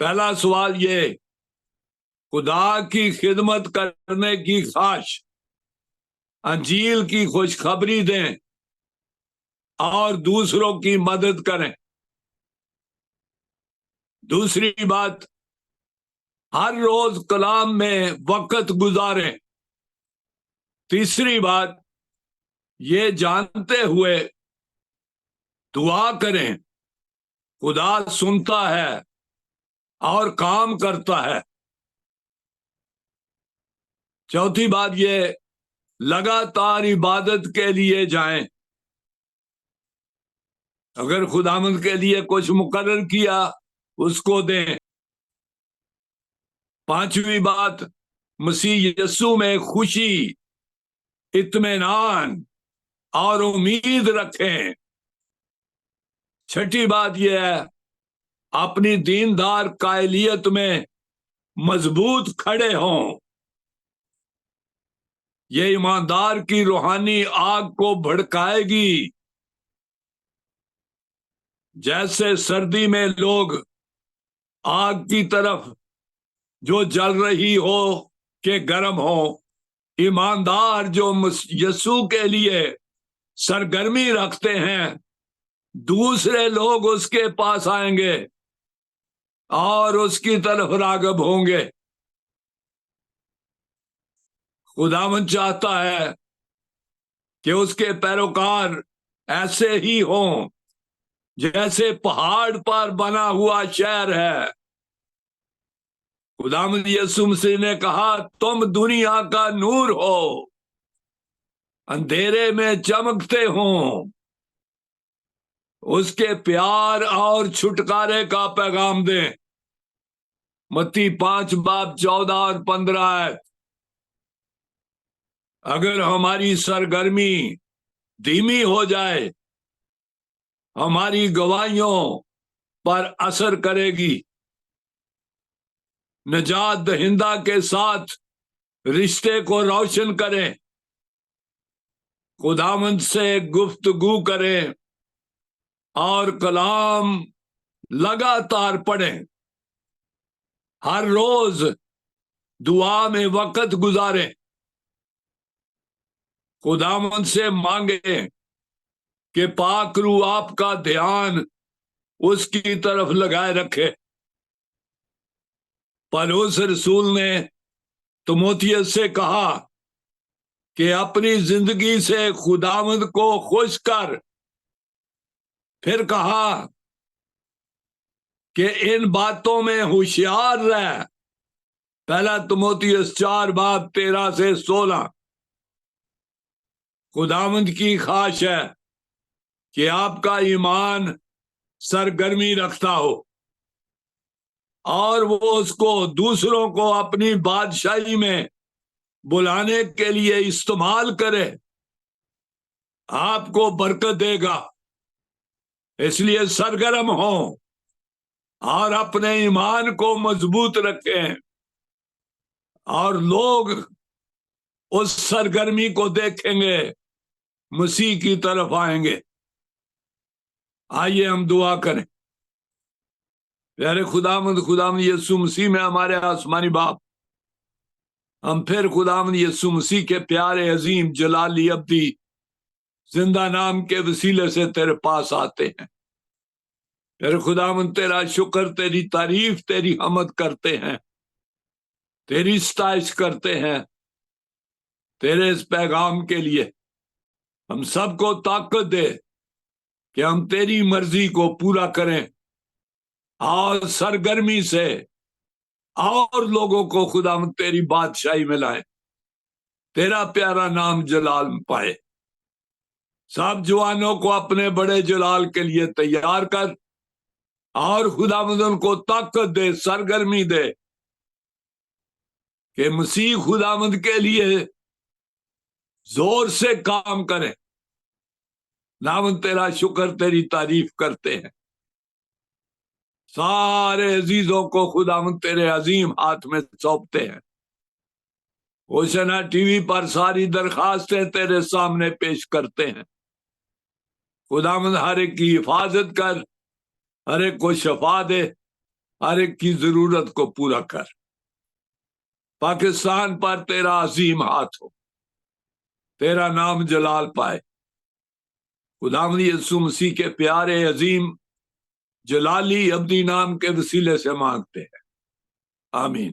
پہلا سوال یہ، خدا کی خدمت کرنے کی خواہش، انجیل کی خوشخبری دیں اور دوسروں کی مدد کریں۔ دوسری بات، ہر روز کلام میں وقت گزاریں۔ تیسری بات، یہ جانتے ہوئے دعا کریں خدا سنتا ہے اور کام کرتا ہے۔ چوتھی بات یہ، لگاتار عبادت کے لیے جائیں۔ اگر خداوند کے لیے کچھ مقرر کیا اس کو دیں۔ پانچویں بات، مسیح یسوع میں خوشی، اطمینان اور امید رکھیں۔ چھٹی بات یہ ہے، اپنی دیندار قائلیت میں مضبوط کھڑے ہوں۔ یہ ایماندار کی روحانی آگ کو بھڑکائے گی۔ جیسے سردی میں لوگ آگ کی طرف جو جل رہی ہو کہ گرم ہو، ایماندار جو یسوع کے لیے سرگرمی رکھتے ہیں، دوسرے لوگ اس کے پاس آئیں گے اور اس کی طرف راغب ہوں گے۔ خداوند چاہتا ہے کہ اس کے پیروکار ایسے ہی ہوں جیسے پہاڑ پر بنا ہوا شہر ہے۔ خداوند یسوع مسیح نے کہا، تم دنیا کا نور ہو، اندھیرے میں چمکتے ہوں۔ اس کے پیار اور چھٹکارے کا پیغام دیں۔ متی 5:14 اور 15۔ اگر ہماری سرگرمی دھیمی ہو جائے، ہماری گواہیوں پر اثر کرے گی۔ نجات دہندہ کے ساتھ رشتے کو روشن کریں، خداوند سے گفتگو کریں اور کلام لگاتار پڑھیں۔ ہر روز دعا میں وقت گزاریں۔ خداوند سے مانگیں کہ پاک روح آپ کا دھیان اس کی طرف لگائے رکھے۔ پولس رسول نے تیموتھیوس سے کہا کہ اپنی زندگی سے خداوند کو خوش کر۔ پھر کہا کہ ان باتوں میں ہوشیار رہ۔ پہلا تیموتھیوس 4:13-16۔ خداوند کی خواہش ہے کہ آپ کا ایمان سرگرمی رکھتا ہو اور وہ اس کو دوسروں کو اپنی بادشاہی میں بلانے کے لیے استعمال کرے۔ آپ کو برکت دے گا، اس لیے سرگرم ہوں اور اپنے ایمان کو مضبوط رکھیں، اور لوگ اس سرگرمی کو دیکھیں گے، مسیح کی طرف آئیں گے۔ آئیے ہم دعا کریں۔ پیارے خداوند یسوع مسیح میں ہمارے آسمانی باپ، ہم پھر خداوند یسوع مسیح کے پیارے عظیم جلالی ابدی زندہ نام کے وسیلے سے تیرے پاس آتے ہیں۔ پیارے خداوند تیرا شکر، تیری تعریف، تیری حمد کرتے ہیں، تیری ستائش کرتے ہیں تیرے اس پیغام کے لیے۔ ہم سب کو طاقت دے کہ ہم تیری مرضی کو پورا کریں اور سرگرمی سے اور لوگوں کو خداوند تیری بادشاہی میں لائیں، تیرا پیارا نام جلال پائے۔ سب جوانوں کو اپنے بڑے جلال کے لیے تیار کر، اور خداوند ان کو طاقت دے، سرگرمی دے کہ مسیح خداوند کے لیے زور سے کام کریں۔ خداوند تیرا شکر، تیری تعریف کرتے ہیں۔ سارے عزیزوں کو خداوند تیرے عظیم ہاتھ میں سونپتے ہیں۔ ہوشنا ٹی وی پر ساری درخواستیں تیرے سامنے پیش کرتے ہیں۔ خداوند ہر ایک کی حفاظت کر، ہر ایک کو شفا دے، ہر ایک کی ضرورت کو پورا کر. پاکستان پر تیرا عظیم ہاتھ ہو, تیرا نام جلال پائے. خداوند یسوع مسیح کے پیارے عظیم جلالی ابدی نام کے وسیلے سے مانگتے ہیں, آمین.